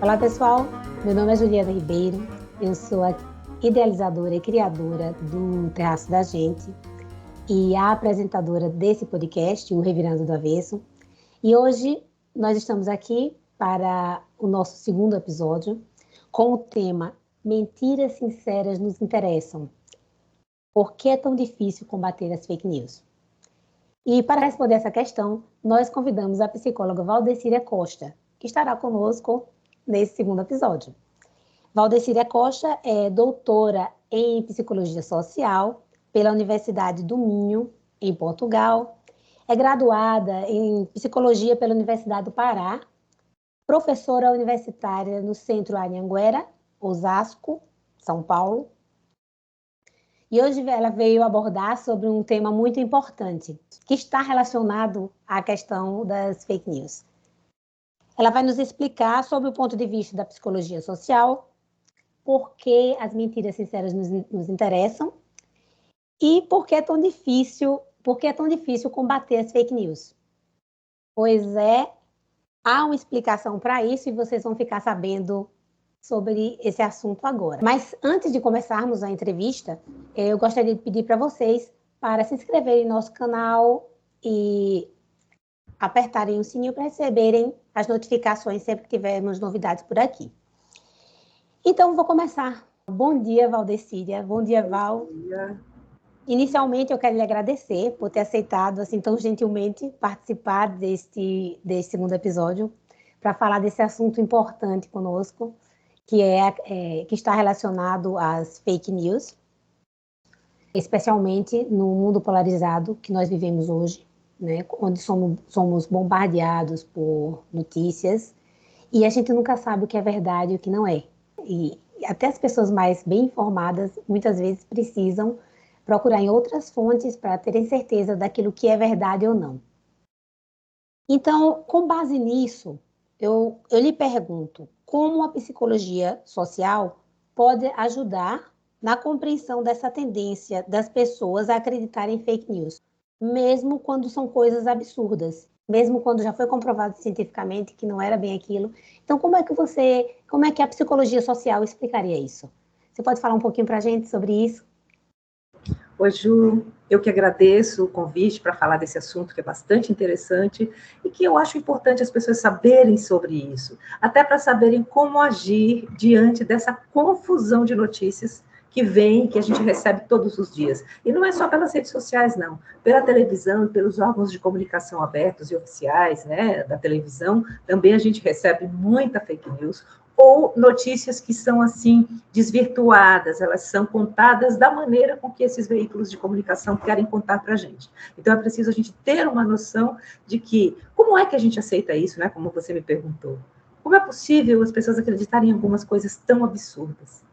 Olá pessoal, meu nome é Juliana Ribeiro, eu sou a idealizadora e criadora do Terraço da Gente e a apresentadora desse podcast, o Revirando do Avesso. E hoje nós estamos aqui para o nosso segundo episódio com o tema Mentiras Sinceras Nos Interessam. Por que é tão difícil combater as fake news? E para responder essa questão, nós convidamos a psicóloga Valdecíria Costa, que estará conosco nesse segundo episódio. Valdecíria Costa é doutora em Psicologia Social pela Universidade do Minho, em Portugal. É graduada em Psicologia pela Universidade do Pará, professora universitária no Centro Anhanguera, Osasco, São Paulo. E hoje ela veio abordar sobre um tema muito importante, que está relacionado à questão das fake news. Ela vai nos explicar sobre o ponto de vista da psicologia social, por que as mentiras sinceras nos interessam e por que é tão difícil combater as fake news. Pois é, há uma explicação para isso e vocês vão ficar sabendo sobre esse assunto agora. Mas antes de começarmos a entrevista, eu gostaria de pedir para vocês para se inscreverem no nosso canal e apertarem o sininho para receberem as notificações sempre que tivermos novidades por aqui. Então, vou começar. Bom dia, Valdecíria. Bom dia, Val. Bom dia. Inicialmente, eu quero lhe agradecer por ter aceitado, assim, tão gentilmente participar deste segundo episódio para falar desse assunto importante conosco, que está relacionado às fake news, especialmente no mundo polarizado que nós vivemos hoje, né, onde somos bombardeados por notícias e a gente nunca sabe o que é verdade e o que não é. E até as pessoas mais bem informadas muitas vezes precisam procurar em outras fontes para terem certeza daquilo que é verdade ou não. Então, com base nisso, eu lhe pergunto, como a psicologia social pode ajudar na compreensão dessa tendência das pessoas a acreditarem em fake news, mesmo quando são coisas absurdas, mesmo quando já foi comprovado cientificamente que não era bem aquilo. Então, como é que a psicologia social explicaria isso? Você pode falar um pouquinho para a gente sobre isso? Oi, Ju, eu que agradeço o convite para falar desse assunto que é bastante interessante e que eu acho importante as pessoas saberem sobre isso, até para saberem como agir diante dessa confusão de notícias que vem, que a gente recebe todos os dias. E não é só pelas redes sociais, não. Pela televisão, pelos órgãos de comunicação abertos e oficiais, né, da televisão, também a gente recebe muita fake news, ou notícias que são, assim, desvirtuadas, elas são contadas da maneira com que esses veículos de comunicação querem contar para a gente. Então, é preciso a gente ter uma noção de que, como é que a gente aceita isso, né, como você me perguntou? Como é possível as pessoas acreditarem em algumas coisas tão absurdas?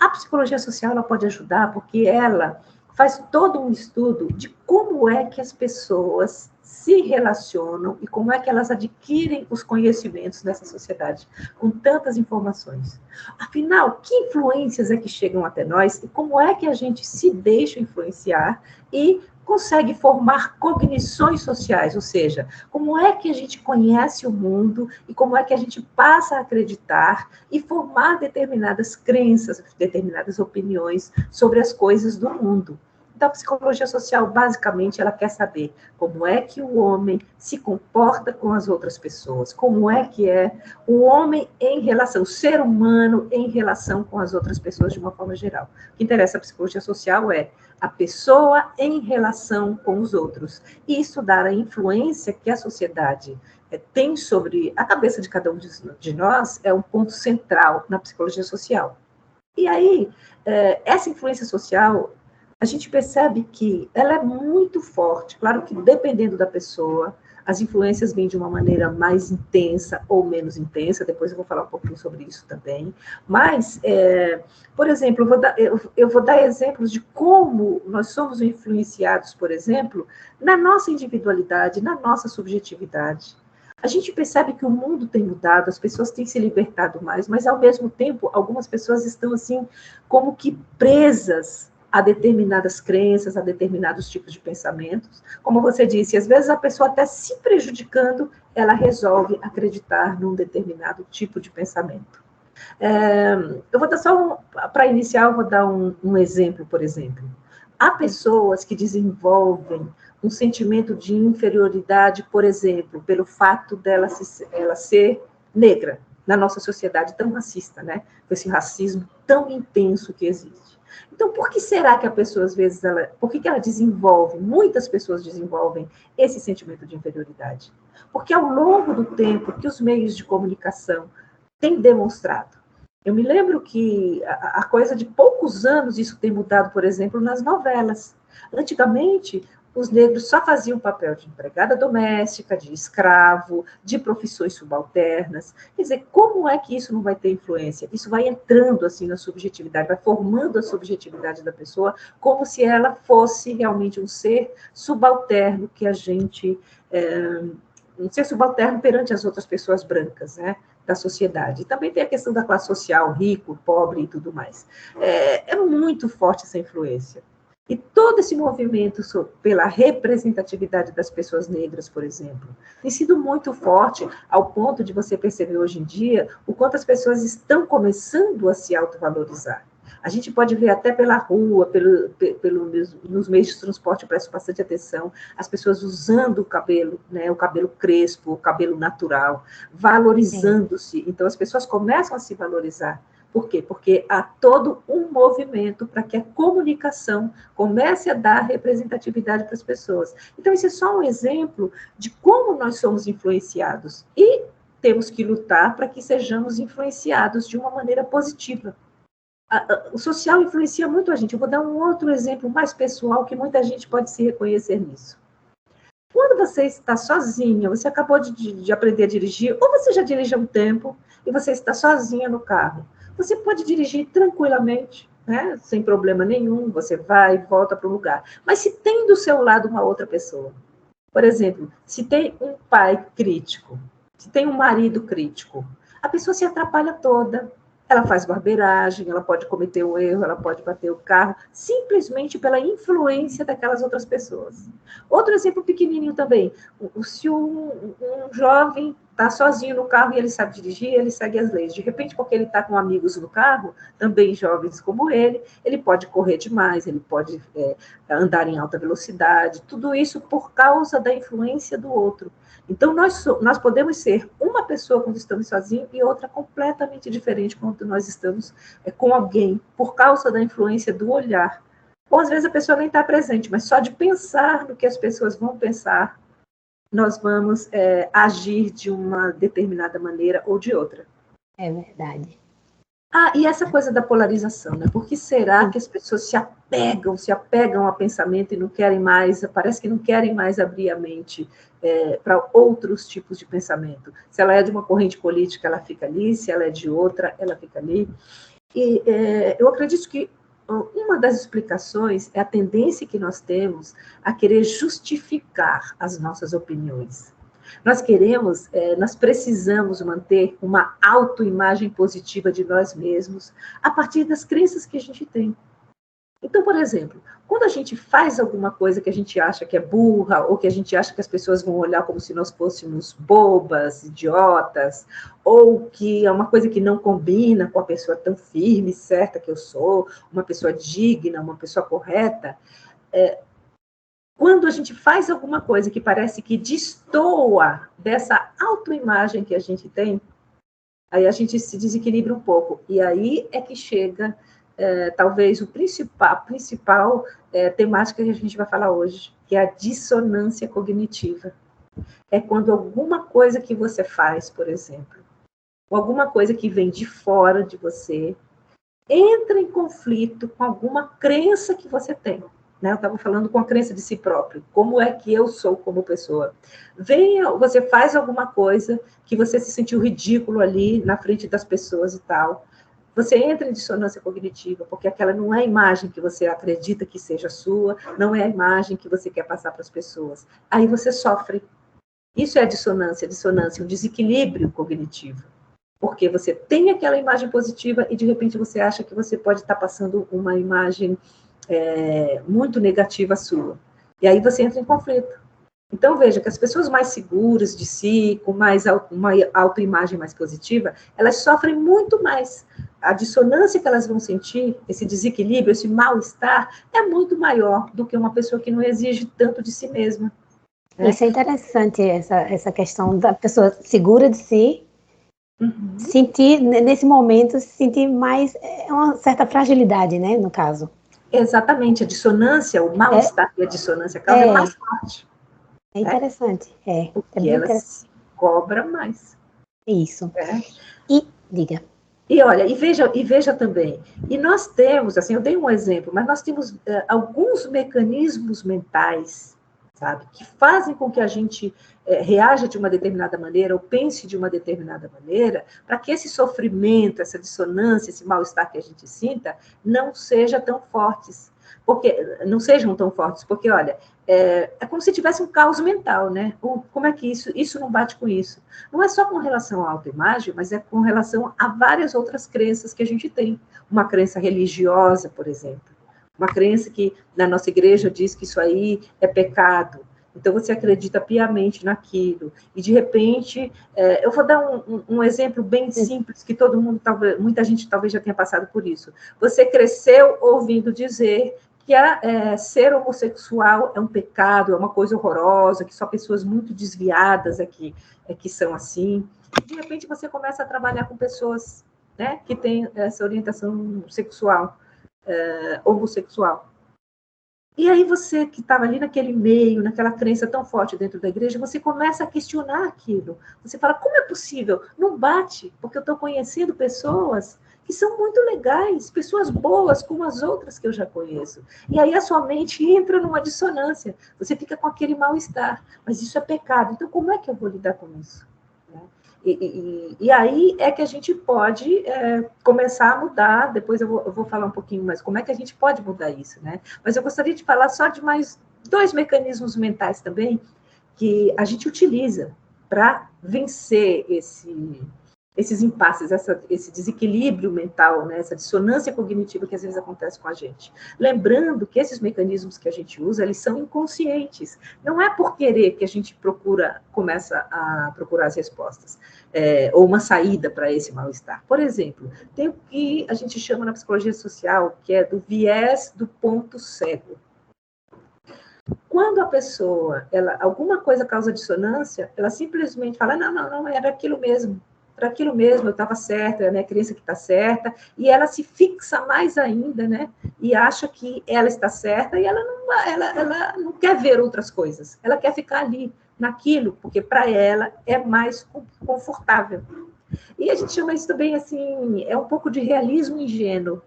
A psicologia social ela pode ajudar porque ela faz todo um estudo de como é que as pessoas se relacionam e como é que elas adquirem os conhecimentos nessa sociedade com tantas informações. Afinal, que influências é que chegam até nós e como é que a gente se deixa influenciar e consegue formar cognições sociais, ou seja, como é que a gente conhece o mundo e como é que a gente passa a acreditar e formar determinadas crenças, determinadas opiniões sobre as coisas do mundo. Então, a psicologia social, basicamente, ela quer saber como é que o homem se comporta com as outras pessoas, como é que é o homem em relação, o ser humano em relação com as outras pessoas de uma forma geral. O que interessa a psicologia social é a pessoa em relação com os outros e estudar a influência que a sociedade tem sobre a cabeça de cada um de nós é um ponto central na psicologia social. E aí, essa influência social, a gente percebe que ela é muito forte. Claro que, dependendo da pessoa, as influências vêm de uma maneira mais intensa ou menos intensa, depois eu vou falar um pouquinho sobre isso também. Mas, por exemplo, eu vou dar exemplos de como nós somos influenciados, por exemplo, na nossa individualidade, na nossa subjetividade. A gente percebe que o mundo tem mudado, as pessoas têm se libertado mais, mas, ao mesmo tempo, algumas pessoas estão, assim, como que presas a determinadas crenças, a determinados tipos de pensamentos. Como você disse, às vezes a pessoa até se prejudicando, ela resolve acreditar num determinado tipo de pensamento. Eu vou dar só para iniciar, eu vou dar um exemplo, por exemplo. Há pessoas que desenvolvem um sentimento de inferioridade, por exemplo, pelo fato dela ela ser negra, na nossa sociedade tão racista, né? Com esse racismo tão intenso que existe. Então, por que será que a pessoa, às vezes, por que ela desenvolve, muitas pessoas desenvolvem esse sentimento de inferioridade? Porque ao longo do tempo que os meios de comunicação têm demonstrado, eu me lembro que a coisa de poucos anos isso tem mudado, por exemplo, nas novelas. Antigamente, os negros só faziam o papel de empregada doméstica, de escravo, de profissões subalternas. Quer dizer, como é que isso não vai ter influência? Isso vai entrando assim na subjetividade, vai formando a subjetividade da pessoa, como se ela fosse realmente um ser subalterno que a gente... um ser subalterno perante as outras pessoas brancas, né, da sociedade. E também tem a questão da classe social, rico, pobre e tudo mais. É muito forte essa influência. E todo esse movimento pela representatividade das pessoas negras, por exemplo, tem sido muito forte ao ponto de você perceber hoje em dia o quanto as pessoas estão começando a se autovalorizar. A gente pode ver até pela rua, nos meios de transporte, eu presto bastante atenção, as pessoas usando o cabelo, né, o cabelo crespo, o cabelo natural, valorizando-se. Então, as pessoas começam a se valorizar. Por quê? Porque há todo um movimento para que a comunicação comece a dar representatividade para as pessoas. Então, esse é só um exemplo de como nós somos influenciados. E temos que lutar para que sejamos influenciados de uma maneira positiva. O social influencia muito a gente. Eu vou dar um outro exemplo mais pessoal que muita gente pode se reconhecer nisso. Quando você está sozinha, você acabou de aprender a dirigir, ou você já dirige há um tempo e você está sozinha no carro, você pode dirigir tranquilamente, né? Sem problema nenhum, você vai e volta para o lugar. Mas se tem do seu lado uma outra pessoa, por exemplo, se tem um pai crítico, se tem um marido crítico, a pessoa se atrapalha toda. Ela faz barbeiragem, ela pode cometer um erro, ela pode bater o carro, simplesmente pela influência daquelas outras pessoas. Outro exemplo pequenininho também, se um jovem está sozinho no carro e ele sabe dirigir, ele segue as leis. De repente, porque ele está com amigos no carro, também jovens como ele pode correr demais, ele pode andar em alta velocidade, tudo isso por causa da influência do outro. Então, nós podemos ser uma pessoa quando estamos sozinhos e outra completamente diferente quando nós estamos com alguém, por causa da influência do olhar. Ou, às vezes, a pessoa nem está presente, mas só de pensar no que as pessoas vão pensar, nós vamos agir de uma determinada maneira ou de outra. É verdade. E essa coisa da polarização, né? Por que será que as pessoas se apegam a pensamento e não querem mais, parece que não querem mais abrir a mente para outros tipos de pensamento? Se ela é de uma corrente política, ela fica ali, se ela é de outra, ela fica ali. E eu acredito que uma das explicações é a tendência que nós temos a querer justificar as nossas opiniões. Nós precisamos manter uma autoimagem positiva de nós mesmos a partir das crenças que a gente tem. Então, por exemplo, quando a gente faz alguma coisa que a gente acha que é burra, ou que a gente acha que as pessoas vão olhar como se nós fôssemos bobas, idiotas, ou que é uma coisa que não combina com a pessoa tão firme e certa que eu sou, uma pessoa digna, uma pessoa correta, quando a gente faz alguma coisa que parece que destoa dessa autoimagem que a gente tem, aí a gente se desequilibra um pouco. E aí é que chega, talvez, a principal temática que a gente vai falar hoje, que é a dissonância cognitiva. É quando alguma coisa que você faz, por exemplo, ou alguma coisa que vem de fora de você, entra em conflito com alguma crença que você tem. Né? Eu estava falando com a crença de si próprio. Como é que eu sou como pessoa? Você faz alguma coisa que você se sentiu ridículo ali na frente das pessoas e tal. Você entra em dissonância cognitiva, porque aquela não é a imagem que você acredita que seja sua, não é a imagem que você quer passar para as pessoas. Aí você sofre. Isso é a dissonância, um desequilíbrio cognitivo. Porque você tem aquela imagem positiva e, de repente, você acha que você pode estar passando uma imagem muito negativa sua. E aí você entra em conflito. Então, veja que as pessoas mais seguras de si, com uma autoimagem mais positiva, elas sofrem muito mais. A dissonância que elas vão sentir, esse desequilíbrio, esse mal-estar, é muito maior do que uma pessoa que não exige tanto de si mesma. Né? Isso é interessante, essa questão da pessoa segura de si, sentir, nesse momento, sentir mais uma certa fragilidade, né, no caso. Exatamente, a dissonância, o mal-estar que a dissonância causa é mais forte. É interessante, Porque bem ela interessante. se cobra mais. Isso. E, diga. E olha, e veja também, e nós temos, assim, eu dei um exemplo, mas nós temos alguns mecanismos mentais, sabe, que fazem com que a gente reaja de uma determinada maneira, ou pense de uma determinada maneira, para que esse sofrimento, essa dissonância, esse mal-estar que a gente sinta, não seja tão fortes. Não sejam tão fortes, porque, olha, é como se tivesse um caos mental, né? Como é que isso não bate com isso? Não é só com relação à autoimagem, mas é com relação a várias outras crenças que a gente tem. Uma crença religiosa, por exemplo. Uma crença que na nossa igreja diz que isso aí é pecado. Então, você acredita piamente naquilo. E, de repente, eu vou dar um exemplo bem simples, que todo mundo, muita gente talvez já tenha passado por isso. Você cresceu ouvindo dizer que ser homossexual é um pecado, é uma coisa horrorosa, que só pessoas muito desviadas que são assim. De repente, você começa a trabalhar com pessoas, né, que têm essa orientação sexual, homossexual. E aí você que estava ali naquele meio, naquela crença tão forte dentro da igreja, você começa a questionar aquilo. Você fala, como é possível? Não bate, porque eu estou conhecendo pessoas que são muito legais, pessoas boas, como as outras que eu já conheço. E aí a sua mente entra numa dissonância. Você fica com aquele mal-estar. Mas isso é pecado. Então, como é que eu vou lidar com isso? E aí é que a gente pode começar a mudar, depois eu vou falar um pouquinho mais como é que a gente pode mudar isso, né? Mas eu gostaria de falar só de mais 2 mecanismos mentais também que a gente utiliza para vencer esses impasses, esse desequilíbrio mental, né? Essa dissonância cognitiva que às vezes acontece com a gente. Lembrando que esses mecanismos que a gente usa, eles são inconscientes. Não é por querer que a gente começa a procurar as respostas, ou uma saída para esse mal-estar. Por exemplo, tem o que a gente chama na psicologia social, que é do viés do ponto cego. Quando a pessoa, alguma coisa causa dissonância, ela simplesmente fala, não, era aquilo mesmo, eu estava certa, é a minha crença que está certa, e ela se fixa mais ainda, né? E acha que ela está certa, e ela não quer ver outras coisas, ela quer ficar ali, naquilo, porque para ela é mais confortável. E a gente chama isso também, assim, é um pouco de realismo ingênuo.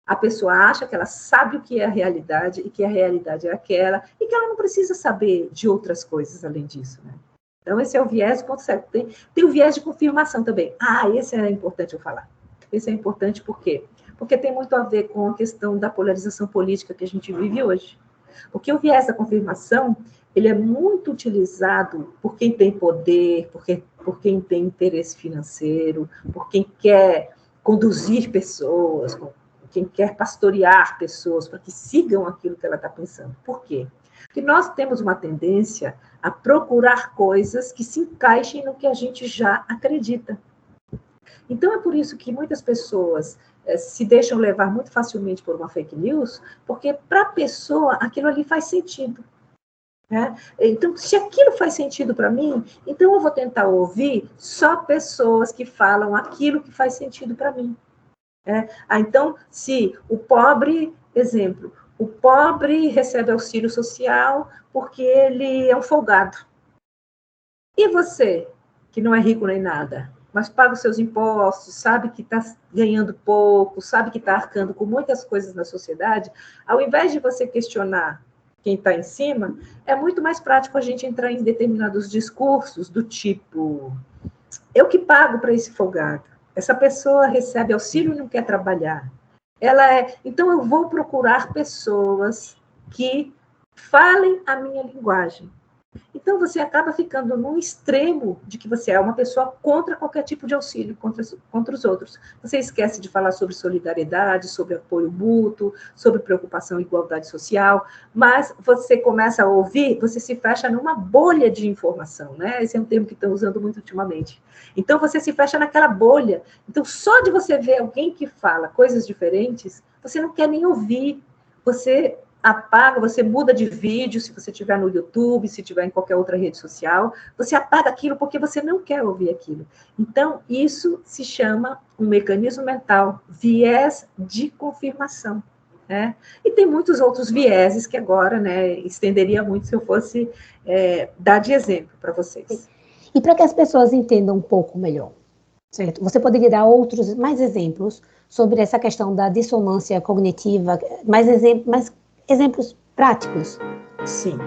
A pessoa acha que ela sabe o que é a realidade e que a realidade é aquela e que ela não precisa saber de outras coisas além disso, né? Então, esse é o viés do ponto cego. Tem o viés de confirmação também. Esse é importante eu falar. Esse é importante por quê? Porque tem muito a ver com a questão da polarização política que a gente vive hoje. Porque o viés da confirmação, ele é muito utilizado por quem tem poder, por quem tem interesse financeiro, por quem quer conduzir pessoas, quem quer pastorear pessoas para que sigam aquilo que ela está pensando. Por quê? Porque nós temos uma tendência a procurar coisas que se encaixem no que a gente já acredita. Então, é por isso que muitas pessoas se deixam levar muito facilmente por uma fake news, porque para a pessoa aquilo ali faz sentido. Né? Então, se aquilo faz sentido para mim, então eu vou tentar ouvir só pessoas que falam aquilo que faz sentido para mim. Então, se o pobre, exemplo, o pobre recebe auxílio social porque ele é um folgado. E você, que não é rico nem nada, mas paga os seus impostos, sabe que está ganhando pouco, sabe que está arcando com muitas coisas na sociedade, ao invés de você questionar quem está em cima, é muito mais prático a gente entrar em determinados discursos do tipo, eu que pago para esse folgado. Essa pessoa recebe auxílio e não quer trabalhar. Então, eu vou procurar pessoas que falem a minha linguagem. Então, você acaba ficando num extremo de que você é uma pessoa contra qualquer tipo de auxílio, contra os outros. Você esquece de falar sobre solidariedade, sobre apoio mútuo, sobre preocupação e igualdade social, mas você começa a ouvir, você se fecha numa bolha de informação, né? Esse é um termo que estão usando muito ultimamente. Então, você se fecha naquela bolha. Então, só de você ver alguém que fala coisas diferentes, você não quer nem ouvir, você apaga, você muda de vídeo, se você estiver no YouTube, se estiver em qualquer outra rede social, você apaga aquilo porque você não quer ouvir aquilo. Então, isso se chama um mecanismo mental, viés de confirmação. Né? E tem muitos outros vieses que agora, né, estenderia muito se eu fosse dar de exemplo para vocês. E para que as pessoas entendam um pouco melhor, certo? Você poderia dar mais exemplos sobre essa questão da dissonância cognitiva, mais exemplos práticos? Sim.